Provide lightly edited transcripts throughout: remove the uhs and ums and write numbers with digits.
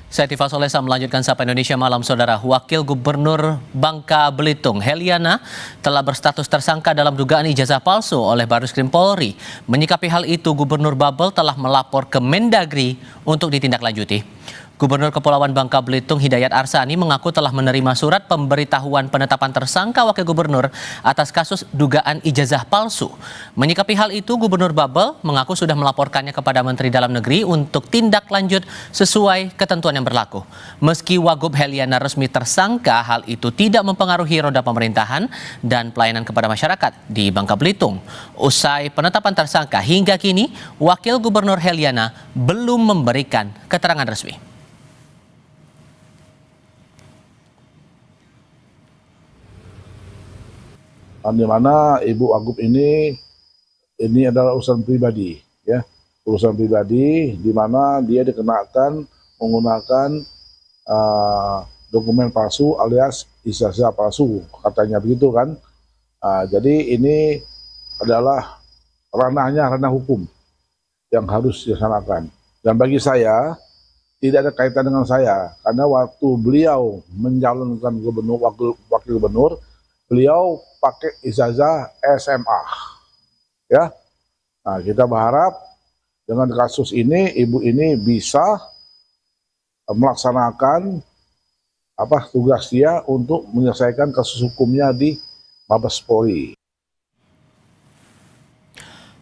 Saya Tifa Solesa melanjutkan Sapa Indonesia Malam, Saudara. Wakil Gubernur Bangka Belitung, Heliana, telah berstatus tersangka dalam dugaan ijazah palsu oleh Bareskrim Polri. Menyikapi hal itu, Gubernur Babel telah melapor ke Mendagri untuk ditindaklanjuti. Gubernur Kepulauan Bangka Belitung Hidayat Arsani mengaku telah menerima surat pemberitahuan penetapan tersangka Wakil Gubernur atas kasus dugaan ijazah palsu. Menyikapi hal itu, Gubernur Babel mengaku sudah melaporkannya kepada Menteri Dalam Negeri untuk tindak lanjut sesuai ketentuan yang berlaku. Meski Wagub Heliana resmi tersangka, hal itu tidak mempengaruhi roda pemerintahan dan pelayanan kepada masyarakat di Bangka Belitung. Usai penetapan tersangka, hingga kini Wakil Gubernur Heliana belum memberikan keterangan resmi. Di mana Ibu Wagub ini adalah urusan pribadi, ya, urusan pribadi di mana dia dikenakan menggunakan dokumen palsu alias ijazah palsu, katanya begitu kan. Jadi ini adalah ranah hukum yang harus dilaksanakan. Dan bagi saya tidak ada kaitan dengan saya, karena waktu beliau mencalonkan gubernur, wakil gubernur, beliau pakai ijazah SMA, ya. Nah, kita berharap dengan kasus ini ibu ini bisa melaksanakan tugas dia untuk menyelesaikan kasus hukumnya di Mabes Polri.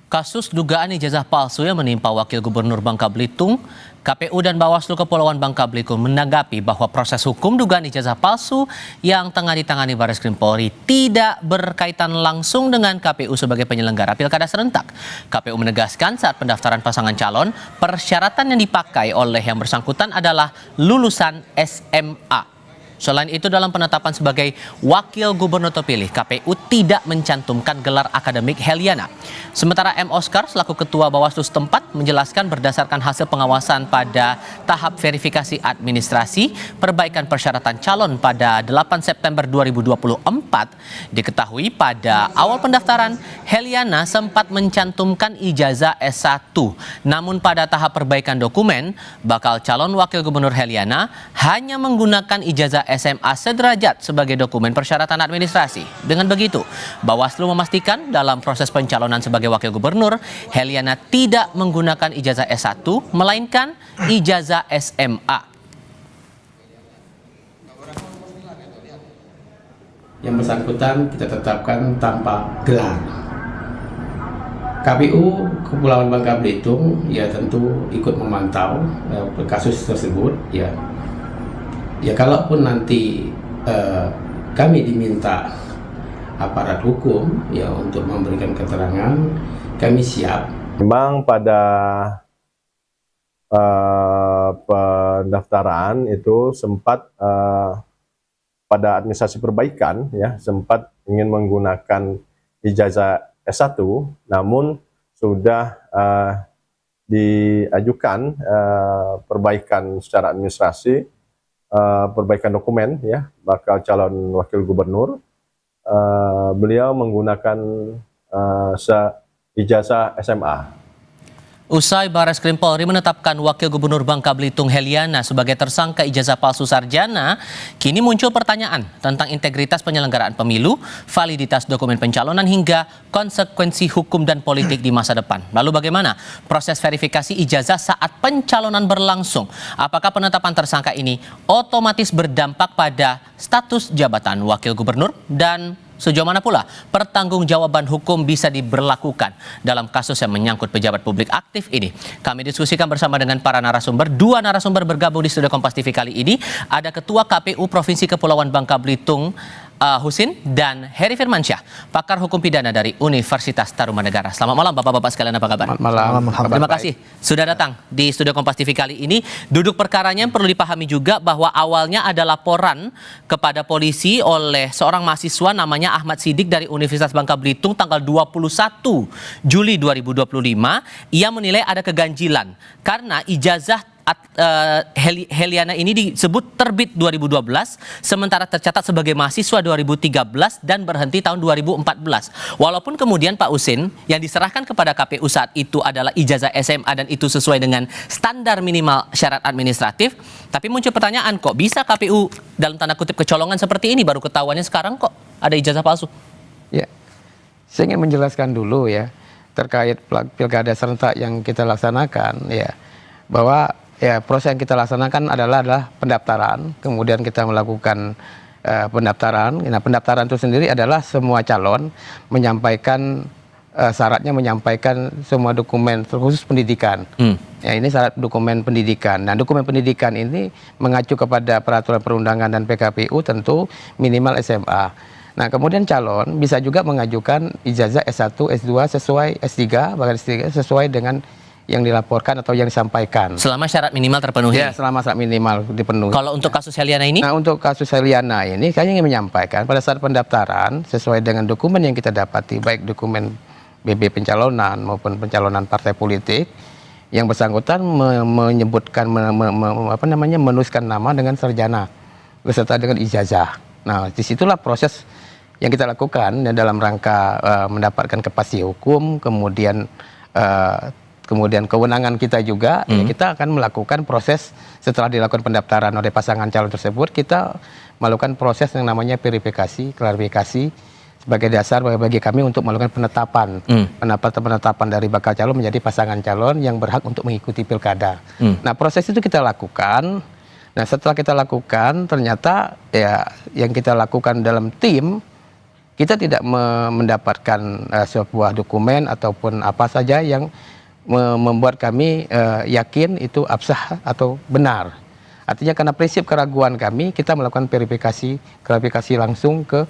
Kasus dugaan ijazah palsu yang menimpa Wakil Gubernur Bangka Belitung, KPU dan Bawaslu Kepulauan Bangka Belitung menanggapi bahwa proses hukum dugaan ijazah palsu yang tengah ditangani Bareskrim Polri tidak berkaitan langsung dengan KPU sebagai penyelenggara Pilkada serentak. KPU menegaskan saat pendaftaran pasangan calon, persyaratan yang dipakai oleh yang bersangkutan adalah lulusan SMA. Selain itu, dalam penetapan sebagai Wakil Gubernur terpilih, KPU tidak mencantumkan gelar akademik Heliana. Sementara M. Oscar selaku Ketua Bawaslu setempat menjelaskan berdasarkan hasil pengawasan pada tahap verifikasi administrasi perbaikan persyaratan calon pada 8 September 2024, diketahui pada awal pendaftaran Heliana sempat mencantumkan ijazah S1. Namun pada tahap perbaikan dokumen, bakal calon Wakil Gubernur Heliana hanya menggunakan ijazah SMA sederajat sebagai dokumen persyaratan administrasi. Dengan begitu, Bawaslu memastikan dalam proses pencalonan sebagai Wakil Gubernur, Heliana tidak menggunakan ijazah S1, melainkan ijazah SMA. Yang bersangkutan kita tetapkan tanpa gelar. KPU Kepulauan Bangka Belitung ya tentu ikut memantau kasus tersebut, ya. Ya, kalaupun nanti kami diminta aparat hukum ya untuk memberikan keterangan, kami siap. Memang pada pendaftaran itu sempat pada administrasi perbaikan ya sempat ingin menggunakan ijazah S1, namun sudah diajukan perbaikan secara administrasi, perbaikan dokumen ya bakal calon wakil gubernur, beliau menggunakan ijazah SMA. Usai Bareskrim Polri menetapkan Wakil Gubernur Bangka Belitung Heliana sebagai tersangka ijazah palsu sarjana, kini muncul pertanyaan tentang integritas penyelenggaraan pemilu, validitas dokumen pencalonan hingga konsekuensi hukum dan politik di masa depan. Lalu bagaimana proses verifikasi ijazah saat pencalonan berlangsung? Apakah penetapan tersangka ini otomatis berdampak pada status jabatan Wakil Gubernur, dan sejauh mana pula pertanggungjawaban hukum bisa diberlakukan dalam kasus yang menyangkut pejabat publik aktif ini? Kami diskusikan bersama dengan para narasumber. Dua narasumber bergabung di studio Kompas TV kali ini. Ada Ketua KPU Provinsi Kepulauan Bangka Belitung, Husin, dan Heri Firmansyah, pakar hukum pidana dari Universitas Tarumanegara. Selamat malam Bapak-Bapak sekalian, apa kabar? Malam. Terima kasih sudah datang di studio Kompas TV kali ini. Duduk perkaranya perlu dipahami juga bahwa awalnya ada laporan kepada polisi oleh seorang mahasiswa namanya Ahmad Sidik dari Universitas Bangka Belitung tanggal 21 Juli 2025. Ia menilai ada keganjilan karena ijazah Heliana ini disebut terbit 2012, sementara tercatat sebagai mahasiswa 2013 dan berhenti tahun 2014. Walaupun kemudian Pak Husin yang diserahkan kepada KPU saat itu adalah ijazah SMA dan itu sesuai dengan standar minimal syarat administratif, tapi muncul pertanyaan, kok bisa KPU dalam tanda kutip kecolongan seperti ini, baru ketahuannya sekarang kok ada ijazah palsu? Ya, saya ingin menjelaskan dulu ya terkait pilkada serentak yang kita laksanakan, ya, bahwa ya proses yang kita laksanakan adalah pendaftaran, kemudian kita melakukan pendaftaran. Nah, pendaftaran itu sendiri adalah semua calon menyampaikan syaratnya menyampaikan semua dokumen terkhusus pendidikan. Ya, ini syarat dokumen pendidikan. Nah, dokumen pendidikan ini mengacu kepada peraturan perundangan dan PKPU tentu minimal SMA. Nah, kemudian calon bisa juga mengajukan ijazah S1, S2 sesuai S3, bahkan S3 sesuai dengan yang dilaporkan atau yang disampaikan. Selama syarat minimal terpenuhi? Ya, selama syarat minimal dipenuhi. Kalau untuk kasus Heliana ini? Nah, untuk kasus Heliana ini, saya ingin menyampaikan pada saat pendaftaran, sesuai dengan dokumen yang kita dapati, baik dokumen BB pencalonan maupun pencalonan partai politik, yang bersangkutan menyebutkan, menuliskan nama dengan sarjana, beserta dengan ijazah. Nah, disitulah proses yang kita lakukan dalam rangka mendapatkan kepastian hukum, kemudian kewenangan kita juga, ya, kita akan melakukan proses setelah dilakukan pendaftaran oleh pasangan calon tersebut, kita melakukan proses yang namanya verifikasi, klarifikasi sebagai dasar bagi kami untuk melakukan penetapan, penetapan dari bakal calon menjadi pasangan calon yang berhak untuk mengikuti pilkada. Nah, proses itu kita lakukan. Nah, setelah kita lakukan, ternyata ya yang kita lakukan dalam tim, kita tidak mendapatkan sebuah dokumen ataupun apa saja yang membuat kami yakin itu absah atau benar. Artinya karena prinsip keraguan kami, kita melakukan klarifikasi langsung ke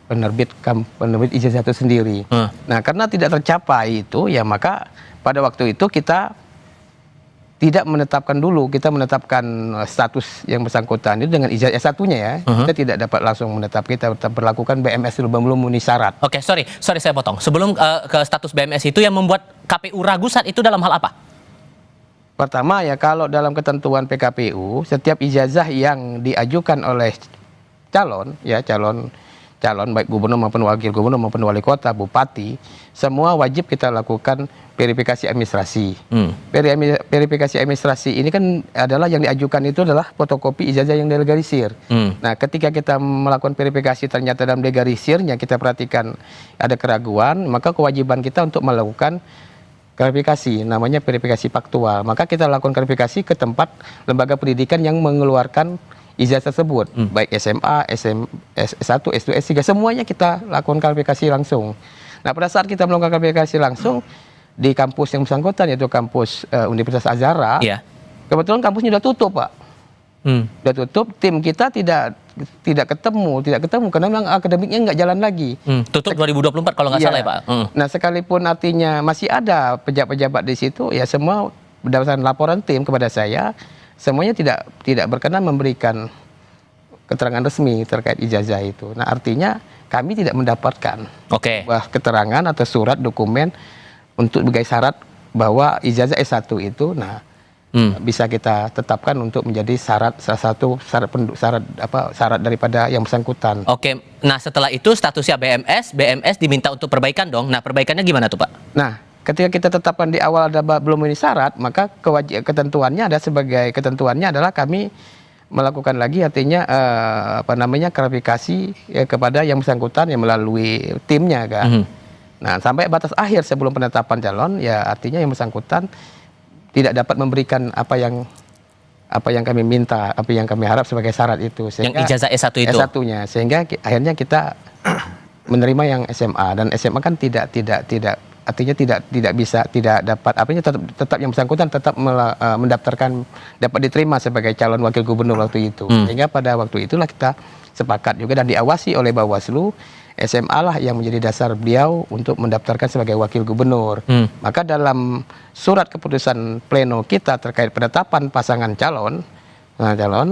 penerbit ijazah itu sendiri. Nah, karena tidak tercapai itu, ya maka pada waktu itu kita tidak menetapkan dulu, kita menetapkan status yang bersangkutan itu dengan ijazah S1-nya ya. Kita tidak dapat langsung kita tetap berlakukan BMS belum memenuhi syarat. Oke, sorry saya potong. Sebelum ke status BMS itu, yang membuat KPU ragu saat itu dalam hal apa? Pertama ya, kalau dalam ketentuan PKPU, setiap ijazah yang diajukan oleh calon baik gubernur maupun wakil gubernur maupun wali kota, bupati, semua wajib kita lakukan verifikasi administrasi. Verifikasi administrasi ini kan adalah yang diajukan itu adalah fotokopi ijazah yang delegalisir. Nah, ketika kita melakukan verifikasi ternyata dalam delegalisirnya kita perhatikan ada keraguan, maka kewajiban kita untuk melakukan klarifikasi, namanya verifikasi faktual. Maka kita lakukan klarifikasi ke tempat lembaga pendidikan yang mengeluarkan ijazah tersebut, baik SMA, S1, S2, S3, semuanya kita lakukan klarifikasi langsung. Nah, pada saat kita melakukan klarifikasi langsung di kampus yang bersangkutan, yaitu kampus Universitas Azhara, kebetulan kampusnya sudah tutup, Pak. Sudah tutup, tim kita tidak ketemu karena memang akademiknya nggak jalan lagi. Tutup 2024 kalau nggak salah ya, Pak. Nah, sekalipun artinya masih ada pejabat-pejabat di situ, ya semua berdasarkan laporan tim kepada saya, semuanya tidak berkenan memberikan keterangan resmi terkait ijazah itu. Nah, artinya kami tidak mendapatkan keterangan atau surat dokumen untuk sebagai syarat bahwa ijazah S1 itu bisa kita tetapkan untuk menjadi salah satu syarat daripada yang bersangkutan. Oke. Nah, setelah itu statusnya BMS diminta untuk perbaikan dong. Nah, perbaikannya gimana tuh, Pak? Nah, ketika kita tetapkan di awal belum ini syarat, maka ketentuannya adalah kami melakukan lagi artinya klarifikasi kepada yang bersangkutan yang melalui timnya kan. Nah, sampai batas akhir sebelum penetapan calon, ya artinya yang bersangkutan tidak dapat memberikan apa yang kami minta, apa yang kami harap sebagai syarat itu. Sehingga, yang ijazah S1 itu. S1-nya, sehingga akhirnya kita menerima yang SMA, dan SMA kan tidak artinya tidak bisa, tidak dapat, tetap yang bersangkutan tetap mendaftarkan, dapat diterima sebagai calon wakil gubernur waktu itu. Sehingga pada waktu itulah kita sepakat juga dan diawasi oleh Bawaslu, SMA lah yang menjadi dasar beliau untuk mendaftarkan sebagai wakil gubernur. Maka dalam surat keputusan pleno kita terkait penetapan pasangan calon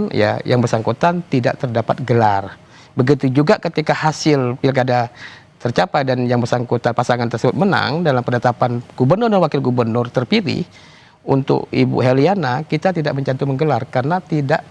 ya yang bersangkutan tidak terdapat gelar. Begitu juga ketika hasil pilkada tercapai dan yang bersangkutan pasangan tersebut menang dalam penetapan gubernur dan wakil gubernur terpilih, untuk Ibu Heliana kita tidak mencantumkan gelar karena tidak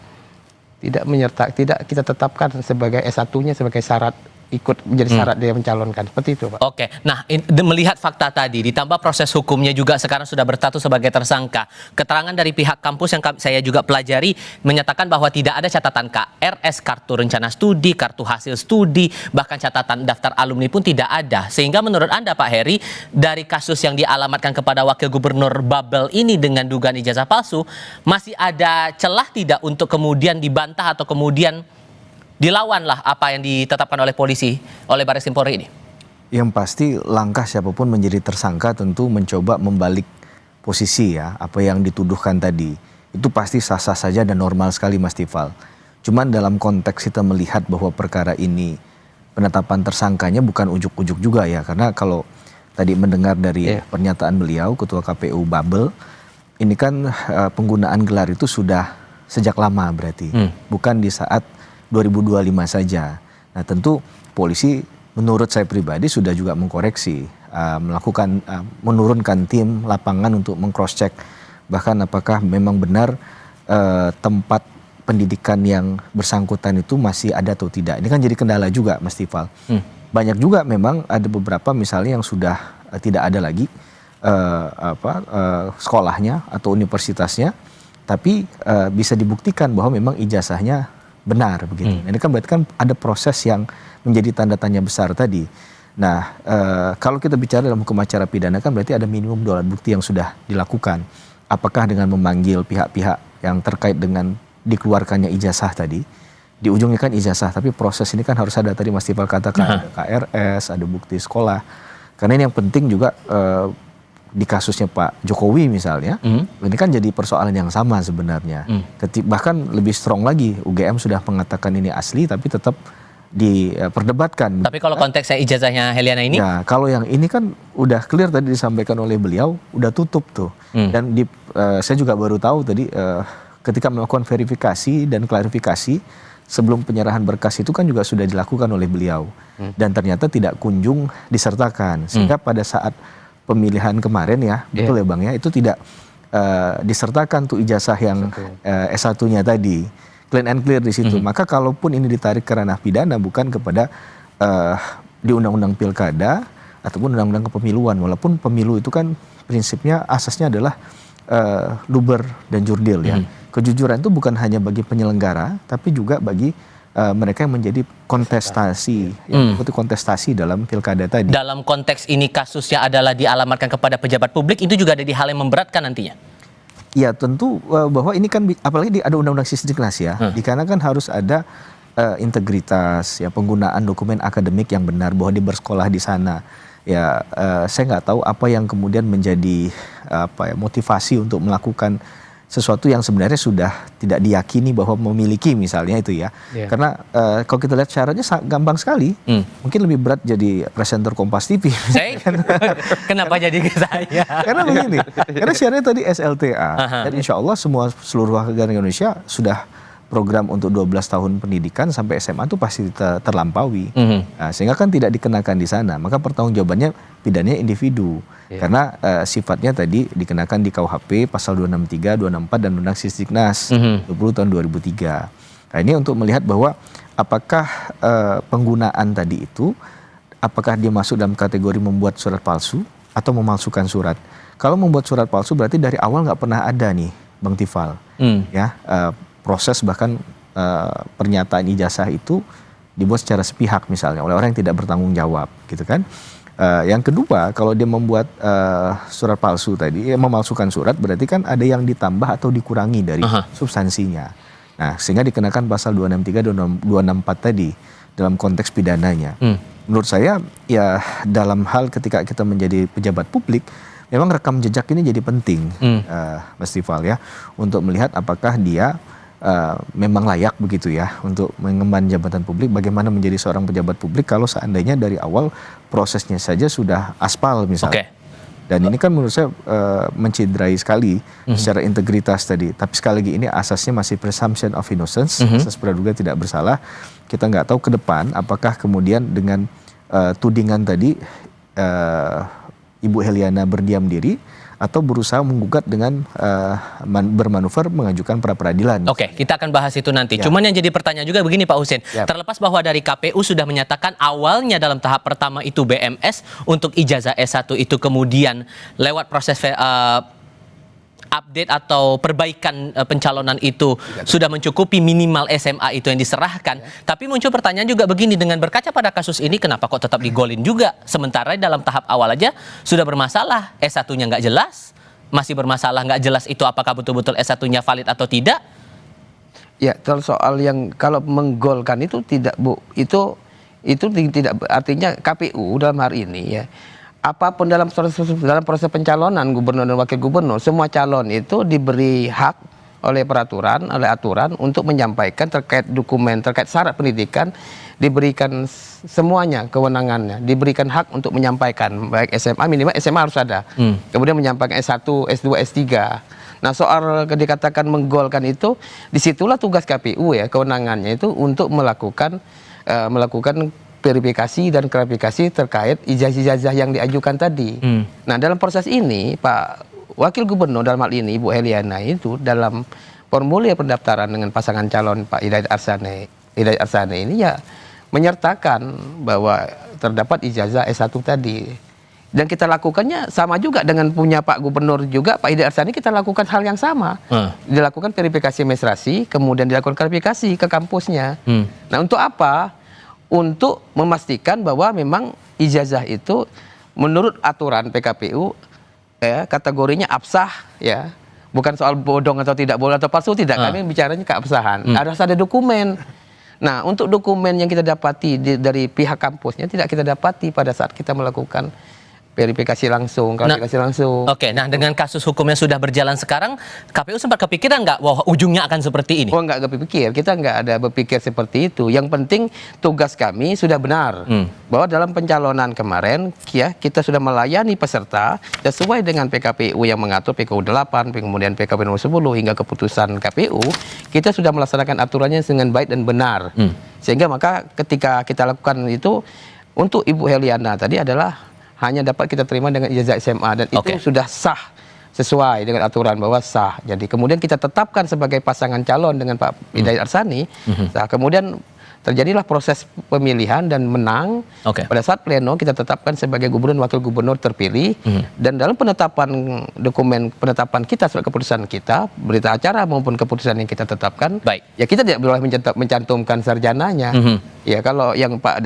kita tetapkan sebagai S1-nya sebagai syarat ikut menjadi syarat dia mencalonkan. Seperti itu, Pak. Oke, nah melihat fakta tadi, ditambah proses hukumnya juga sekarang sudah berstatus sebagai tersangka. Keterangan dari pihak kampus yang saya juga pelajari menyatakan bahwa tidak ada catatan KRS, kartu rencana studi, kartu hasil studi, bahkan catatan daftar alumni pun tidak ada. Sehingga menurut Anda, Pak Heri, dari kasus yang dialamatkan kepada Wakil Gubernur Babel ini dengan dugaan ijazah palsu, masih ada celah tidak untuk kemudian dibantah atau kemudian dilawanlah apa yang ditetapkan oleh polisi, oleh Baris Krim Polri ini? Yang pasti langkah siapapun menjadi tersangka tentu mencoba membalik posisi ya, apa yang dituduhkan tadi. Itu pasti sah-sah saja dan normal sekali Mas Tifal. Cuman dalam konteks kita melihat bahwa perkara ini penetapan tersangkanya bukan ujuk-ujuk juga ya. Karena kalau tadi mendengar dari pernyataan beliau, Ketua KPU Babel, ini kan penggunaan gelar itu sudah sejak lama berarti. Bukan di saat 2025 saja. Nah tentu polisi menurut saya pribadi sudah juga mengkoreksi, menurunkan tim lapangan untuk meng-cross check bahkan apakah memang benar tempat pendidikan yang bersangkutan itu masih ada atau tidak. Ini kan jadi kendala juga Mas Tifal. Banyak juga memang ada beberapa misalnya yang sudah tidak ada lagi sekolahnya atau universitasnya, tapi bisa dibuktikan bahwa memang ijazahnya benar begitu. Ini kan berarti kan ada proses yang menjadi tanda tanya besar tadi. Nah, kalau kita bicara dalam hukum acara pidana kan berarti ada minimum dua alat bukti yang sudah dilakukan. Apakah dengan memanggil pihak-pihak yang terkait dengan dikeluarkannya ijazah tadi, di ujungnya kan ijazah, tapi proses ini kan harus ada tadi Mas Tifal katakan ada KRS, ada bukti sekolah. Karena ini yang penting juga di kasusnya Pak Jokowi misalnya, ini kan jadi persoalan yang sama sebenarnya. Bahkan lebih strong lagi, UGM sudah mengatakan ini asli tapi tetap diperdebatkan. Tapi kalau konteksnya ijazahnya Heliana ini? Ya, kalau yang ini kan udah clear tadi disampaikan oleh beliau, udah tutup tuh. Dan saya juga baru tahu tadi ketika melakukan verifikasi dan klarifikasi sebelum penyerahan berkas itu kan juga sudah dilakukan oleh beliau. Dan ternyata tidak kunjung disertakan. Sehingga pada saat pemilihan kemarin ya, betul ya Bang ya, itu tidak disertakan tuh ijazah yang S1-nya tadi. Clean and clear di situ. Maka kalaupun ini ditarik ke ranah pidana bukan kepada di Undang-Undang Pilkada ataupun Undang-Undang Kepemiluan, walaupun pemilu itu kan prinsipnya asasnya adalah luber dan jurdil ya. Kejujuran itu bukan hanya bagi penyelenggara tapi juga bagi mereka yang menjadi kontestasi, yang mengikuti kontestasi dalam pilkada tadi. Dalam konteks ini kasusnya adalah dialamatkan kepada pejabat publik, itu juga ada di hal yang memberatkan nantinya? Ya tentu bahwa ini kan apalagi ada undang-undang Sisdiknas ya, dikarenakan harus ada integritas ya, penggunaan dokumen akademik yang benar bahwa dia bersekolah di sana. Ya saya nggak tahu apa yang kemudian menjadi motivasi untuk melakukan sesuatu yang sebenarnya sudah tidak diyakini bahwa memiliki misalnya itu ya. Karena kalau kita lihat syaratnya gampang sekali. Mungkin lebih berat jadi presenter Kompas TV. Kenapa jadi ke saya? Karena begini, karena syaratnya tadi SLTA. Dan insya Allah seluruh warga Indonesia sudah program untuk 12 tahun pendidikan sampai SMA itu pasti terlampaui. Nah, sehingga kan tidak dikenakan di sana. Maka pertanggungjawabannya pidananya individu. Karena sifatnya tadi dikenakan di KUHP pasal 263, 264 dan Undang Sisdiknas 20 tahun 2003. Nah, ini untuk melihat bahwa apakah penggunaan tadi itu apakah dia masuk dalam kategori membuat surat palsu atau memalsukan surat. Kalau membuat surat palsu berarti dari awal nggak pernah ada nih Bang Tifal. Ya, proses bahkan pernyataan ijazah itu dibuat secara sepihak misalnya oleh orang yang tidak bertanggung jawab gitu kan. Yang kedua, kalau dia membuat surat palsu tadi, memalsukan surat, berarti kan ada yang ditambah atau dikurangi dari substansinya. Nah, sehingga dikenakan pasal 263 dan 264 tadi dalam konteks pidananya. Menurut saya, ya dalam hal ketika kita menjadi pejabat publik, memang rekam jejak ini jadi penting, Mas Tifal ya, untuk melihat apakah dia memang layak begitu ya untuk mengemban jabatan publik, bagaimana menjadi seorang pejabat publik kalau seandainya dari awal prosesnya saja sudah aspal misalnya. Dan ini kan menurut saya menciderai sekali secara integritas tadi. Tapi sekali lagi ini asasnya masih presumption of innocence, asas praduga tidak bersalah. Kita nggak tahu ke depan apakah kemudian dengan tudingan tadi Ibu Heliana berdiam diri atau berusaha menggugat dengan bermanuver mengajukan pra peradilan. Oke, kita akan bahas itu nanti. Ya. Cuman yang jadi pertanyaan juga begini Pak Husin, Ya. terlepas bahwa dari KPU sudah menyatakan awalnya dalam tahap pertama itu BMS untuk ijazah S1 itu kemudian lewat proses update atau perbaikan pencalonan itu sudah mencukupi minimal SMA itu yang diserahkan. Tapi muncul pertanyaan juga begini, dengan berkaca pada kasus ini kenapa kok tetap digolin juga? Sementara dalam tahap awal aja sudah bermasalah, S1-nya nggak jelas, masih bermasalah nggak jelas itu apakah betul-betul S1-nya valid atau tidak. Ya, soal yang kalau menggolkan itu tidak, Bu, itu tidak artinya KPU dalam hari ini ya. Apapun dalam proses pencalonan gubernur dan wakil gubernur, semua calon itu diberi hak oleh aturan untuk menyampaikan terkait dokumen, terkait syarat pendidikan, diberikan semuanya kewenangannya, diberikan hak untuk menyampaikan, baik SMA, minimal SMA harus ada. Kemudian menyampaikan S1, S2, S3. Nah, soal dikatakan menggolkan itu, disitulah tugas KPU ya, kewenangannya itu untuk melakukan verifikasi dan klarifikasi terkait ijazah-ijazah yang diajukan tadi. Nah, dalam proses ini Pak Wakil Gubernur dalam hal ini Ibu Heliana itu dalam formulir pendaftaran dengan pasangan calon Pak Hidayat Arsane ini ya menyertakan bahwa terdapat ijazah S1 tadi. Dan kita lakukannya sama juga dengan punya Pak Gubernur juga, Pak Hidayat Arsane, kita lakukan hal yang sama. Dilakukan verifikasi administrasi, kemudian dilakukan klarifikasi ke kampusnya. Nah, untuk apa? Untuk memastikan bahwa memang ijazah itu menurut aturan PKPU ya, kategorinya absah ya. Bukan soal bodong atau tidak boleh atau palsu, tidak. Kami bicaranya keabsahan. Harus ada dokumen. Nah, untuk dokumen yang kita dapati dari pihak kampusnya tidak kita dapati pada saat kita melakukan verifikasi langsung, klarifikasi langsung. Oke, nah dengan kasus hukumnya sudah berjalan sekarang, KPU sempat kepikiran nggak bahwa ujungnya akan seperti ini? Oh, nggak berpikir, kita nggak ada berpikir seperti itu. Yang penting tugas kami sudah benar, bahwa dalam pencalonan kemarin ya kita sudah melayani peserta sesuai dengan PKPU yang mengatur PKU 8, kemudian PKPU nomor 10 hingga keputusan KPU, kita sudah melaksanakan aturannya dengan baik dan benar. Sehingga maka ketika kita lakukan itu untuk Ibu Heliana tadi adalah hanya dapat kita terima dengan ijazah SMA dan itu sudah sah sesuai dengan aturan bahwa sah. Jadi kemudian kita tetapkan sebagai pasangan calon dengan Pak Hidayat Arsane. Nah, kemudian terjadilah proses pemilihan dan menang. Pada saat pleno kita tetapkan sebagai gubernur dan wakil gubernur terpilih. Dan dalam penetapan dokumen penetapan kita, surat keputusan kita, berita acara maupun keputusan yang kita tetapkan, ya kita tidak boleh mencantumkan sarjananya. Ya kalau yang Pak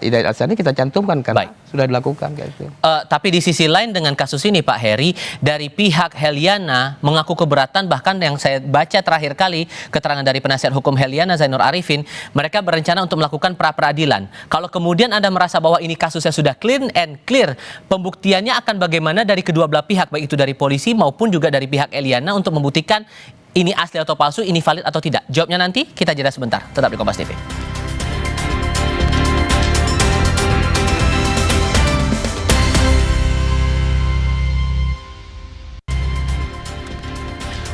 Hidayat Arsane kita cantumkan karena sudah dilakukan kayak itu. Tapi di sisi lain dengan kasus ini Pak Heri, dari pihak Heliana mengaku keberatan, bahkan yang saya baca terakhir kali keterangan dari penasihat hukum Heliana Zainur Arifin, mereka berencana untuk melakukan pra peradilan. Kalau kemudian Anda merasa bahwa ini kasusnya sudah clean and clear, pembuktiannya akan bagaimana dari kedua belah pihak, baik itu dari polisi maupun juga dari pihak Heliana untuk membuktikan ini asli atau palsu, ini valid atau tidak? Jawabnya nanti, kita jeda sebentar. Tetap di Kompas TV.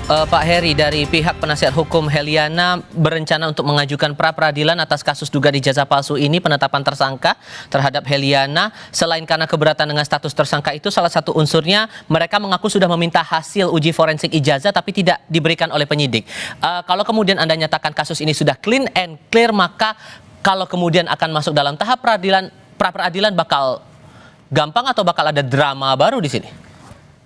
Pak Heri, dari pihak penasihat hukum Heliana berencana untuk mengajukan pra peradilan atas kasus dugaan ijazah palsu ini, penetapan tersangka terhadap Heliana. Selain karena keberatan dengan status tersangka itu, salah satu unsurnya mereka mengaku sudah meminta hasil uji forensik ijazah tapi tidak diberikan oleh penyidik. Kalau kemudian Anda nyatakan kasus ini sudah clean and clear, maka kalau kemudian akan masuk dalam tahap pra peradilan bakal gampang atau bakal ada drama baru di sini?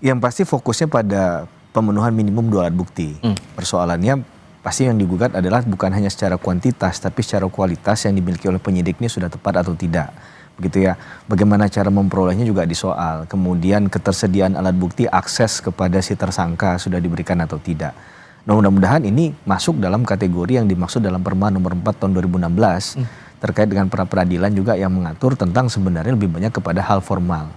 Yang pasti fokusnya pada pemenuhan minimum 2 alat bukti. Persoalannya pasti yang digugat adalah bukan hanya secara kuantitas, tapi secara kualitas yang dimiliki oleh penyidik ini sudah tepat atau tidak. Begitu ya. Bagaimana cara memperolehnya juga disoal. Kemudian ketersediaan alat bukti, akses kepada si tersangka sudah diberikan atau tidak. Nah, mudah-mudahan ini masuk dalam kategori yang dimaksud dalam Perma nomor 4 tahun 2016 terkait dengan pra peradilan juga yang mengatur tentang sebenarnya lebih banyak kepada hal formal.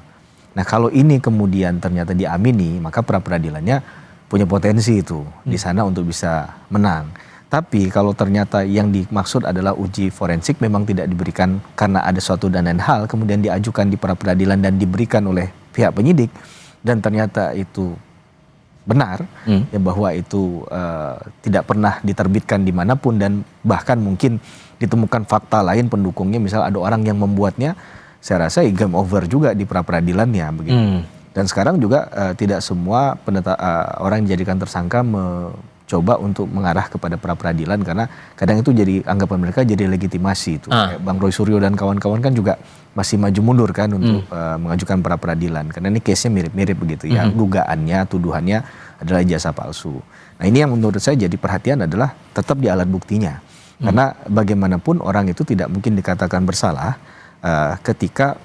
Nah, kalau ini kemudian ternyata diamini, maka pra peradilannya punya potensi itu di sana untuk bisa menang. Tapi kalau ternyata yang dimaksud adalah uji forensik memang tidak diberikan karena ada suatu dan lain hal, kemudian diajukan di pra peradilan dan diberikan oleh pihak penyidik, dan ternyata itu benar, ya bahwa itu tidak pernah diterbitkan dimanapun, dan bahkan mungkin ditemukan fakta lain pendukungnya, misal ada orang yang membuatnya, saya rasa game over juga di pra peradilannya begitu. Dan sekarang juga tidak semua orang yang dijadikan tersangka coba untuk mengarah kepada pra peradilan, karena kadang itu jadi anggapan mereka jadi legitimasi itu. Kayak Bang Roy Suryo dan kawan-kawan kan juga masih maju mundur kan untuk mengajukan pra peradilan, karena ini case-nya mirip-mirip begitu ya. Dugaannya, tuduhannya adalah ijazah palsu. Nah, ini yang menurut saya jadi perhatian adalah tetap di alat buktinya. Karena bagaimanapun orang itu tidak mungkin dikatakan bersalah ketika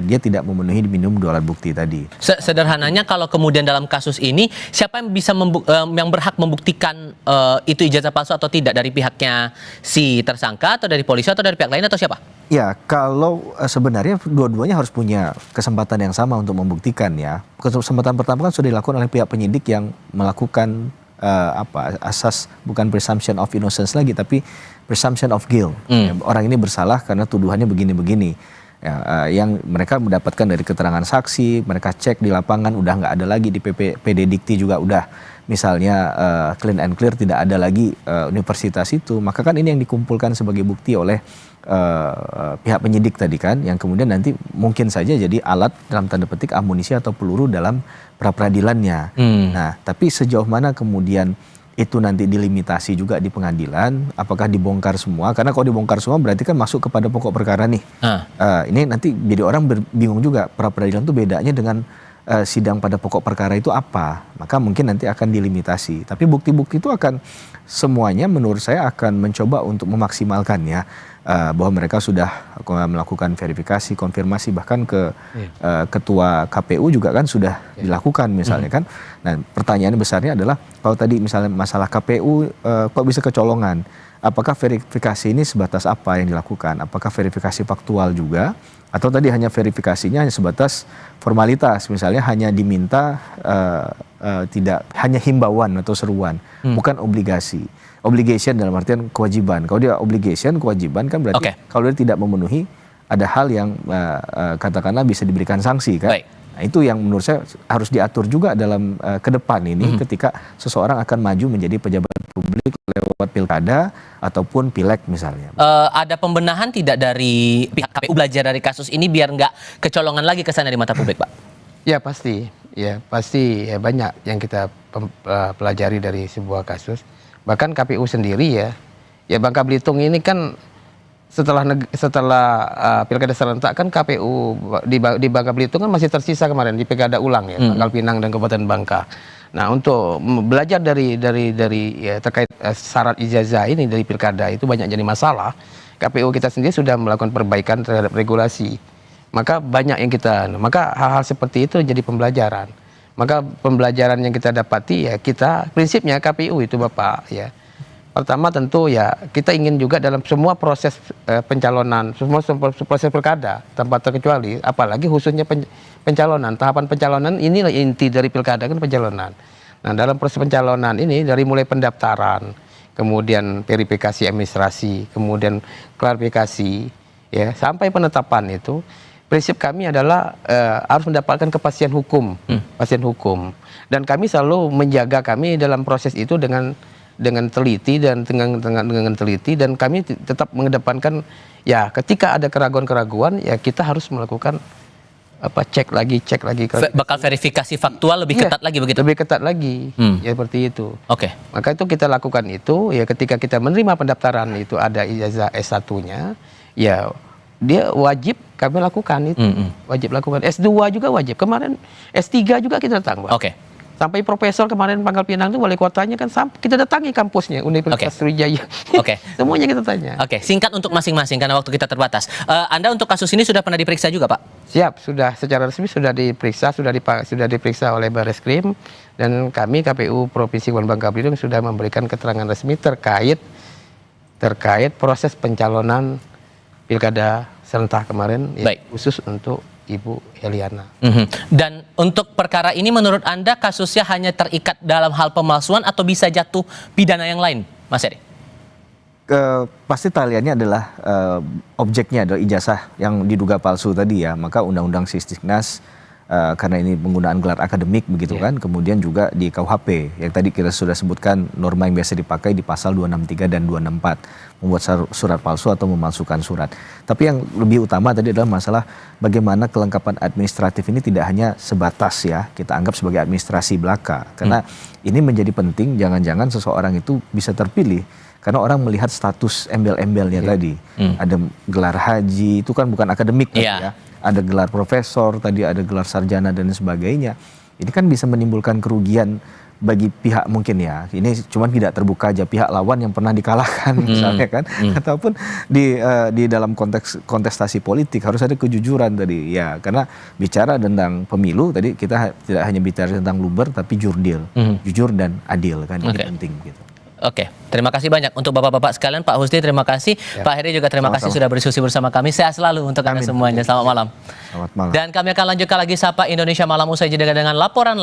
dia tidak memenuhi minimum 2 alat bukti tadi. Sederhananya kalau kemudian dalam kasus ini siapa yang bisa yang berhak membuktikan itu ijazah palsu atau tidak, dari pihaknya si tersangka atau dari polisi atau dari pihak lain atau siapa? Ya, kalau sebenarnya dua-duanya harus punya kesempatan yang sama untuk membuktikan ya. Kesempatan pertama kan sudah dilakukan oleh pihak penyidik yang melakukan asas bukan presumption of innocence lagi, tapi presumption of guilt. Ya, orang ini bersalah karena tuduhannya begini-begini. Ya, yang mereka mendapatkan dari keterangan saksi, mereka cek di lapangan udah nggak ada lagi di PD Dikti juga udah misalnya clean and clear, tidak ada lagi universitas itu, maka kan ini yang dikumpulkan sebagai bukti oleh pihak penyidik tadi kan, yang kemudian nanti mungkin saja jadi alat dalam tanda petik amunisi atau peluru dalam pra peradilannya. Nah, tapi sejauh mana kemudian itu nanti dilimitasi juga di pengadilan, apakah dibongkar semua? Karena kalau dibongkar semua berarti kan masuk kepada pokok perkara nih. Ini nanti jadi orang bingung juga, pra peradilan itu bedanya dengan sidang pada pokok perkara itu apa? Maka mungkin nanti akan dilimitasi. Tapi bukti-bukti itu akan semuanya menurut saya akan mencoba untuk memaksimalkannya, bahwa mereka sudah melakukan verifikasi, konfirmasi, bahkan ke ketua KPU juga kan sudah dilakukan misalnya kan. Nah, pertanyaan besarnya adalah kalau tadi misalnya masalah KPU kok bisa kecolongan, apakah verifikasi ini sebatas apa yang dilakukan? Apakah verifikasi faktual juga, atau tadi hanya verifikasinya hanya sebatas formalitas, misalnya hanya diminta tidak hanya himbauan atau seruan, bukan obligasi. Obligation dalam artian kewajiban. Kalau dia obligation, kewajiban kan berarti kalau dia tidak memenuhi ada hal yang katakanlah bisa diberikan sanksi kan. Nah, itu yang menurut saya harus diatur juga dalam ke depan ini ketika seseorang akan maju menjadi pejabat publik lewat pilkada ataupun pileg misalnya. Ada pembenahan tidak dari pihak KPU belajar dari kasus ini biar nggak kecolongan lagi kesana di mata publik, Pak? Ya pasti ya banyak yang kita pelajari dari sebuah kasus. Bahkan KPU sendiri ya Bangka Belitung ini kan setelah pilkada serentak kan KPU di Bangka Belitung kan masih tersisa kemarin di pilkada ulang ya, Pangkal Pinang dan Kabupaten Bangka. Nah, untuk belajar dari ya, terkait syarat ijazah ini dari pilkada itu banyak jadi masalah. KPU kita sendiri sudah melakukan perbaikan terhadap regulasi. Maka banyak yang maka hal-hal seperti itu jadi pembelajaran. Maka pembelajaran yang kita dapati ya prinsipnya KPU itu Bapak ya. Pertama tentu ya kita ingin juga dalam semua proses pencalonan, semua proses pilkada tanpa terkecuali, apalagi khususnya pencalonan, tahapan pencalonan inilah inti dari pilkada kan pencalonan. Nah, dalam proses pencalonan ini dari mulai pendaftaran, kemudian verifikasi administrasi, kemudian klarifikasi ya sampai penetapan itu. Prinsip kami adalah harus mendapatkan kepastian hukum, dan kami selalu menjaga kami dalam proses itu dengan teliti dan dengan teliti, dan kami tetap mengedepankan ya ketika ada keraguan-keraguan ya kita harus melakukan cek lagi. Bakal verifikasi faktual lebih ketat lagi begitu? Lebih ketat lagi, ya seperti itu. Maka itu kita lakukan itu ya ketika kita menerima pendaftaran itu ada ijazah S1-nya ya. Dia wajib kami lakukan itu, wajib lakukan. S2 juga wajib. Kemarin S3 juga kita datang, Pak. Sampai profesor kemarin Pangkal Pinang itu wali kotanya kan kita datangi kampusnya Universitas Sriwijaya. Semuanya kita tanya. Singkat untuk masing-masing karena waktu kita terbatas. Anda untuk kasus ini sudah pernah diperiksa juga, Pak? Siap, sudah secara resmi sudah diperiksa oleh Bareskrim, dan kami KPU Provinsi Bangka Belitung sudah memberikan keterangan resmi terkait proses pencalonan Pilkada serentak kemarin ya, khusus untuk Ibu Heliana. Dan untuk perkara ini menurut Anda kasusnya hanya terikat dalam hal pemalsuan atau bisa jatuh pidana yang lain, Mas Eri? Pasti taliannya adalah objeknya adalah ijazah yang diduga palsu tadi ya, maka Undang-Undang Sisdiknas karena ini penggunaan gelar akademik begitu kan, kemudian juga di KUHP yang tadi kita sudah sebutkan norma yang biasa dipakai di pasal 263 dan 264 membuat surat palsu atau memalsukan surat. Tapi yang lebih utama tadi adalah masalah bagaimana kelengkapan administratif ini tidak hanya sebatas ya kita anggap sebagai administrasi belaka, karena ini menjadi penting jangan-jangan seseorang itu bisa terpilih karena orang melihat status embel-embelnya tadi. Ada gelar haji, itu kan bukan akademik tadi ya. Ada gelar profesor, tadi ada gelar sarjana dan sebagainya. Ini kan bisa menimbulkan kerugian bagi pihak mungkin ya. Ini cuma tidak terbuka aja pihak lawan yang pernah dikalahkan misalnya kan. Ataupun di dalam kontestasi politik harus ada kejujuran tadi ya. Karena bicara tentang pemilu tadi kita tidak hanya bicara tentang luber tapi jurdil. Jujur dan adil kan, ini penting gitu. Oke, terima kasih banyak untuk bapak-bapak sekalian. Pak Husni terima kasih, Pak Heri juga terima kasih sudah berdiskusi bersama kami. Sehat selalu untuk Anda semuanya. Selamat malam. Selamat malam. Dan kami akan lanjutkan lagi Sapa Indonesia Malam usai jeda dengan laporan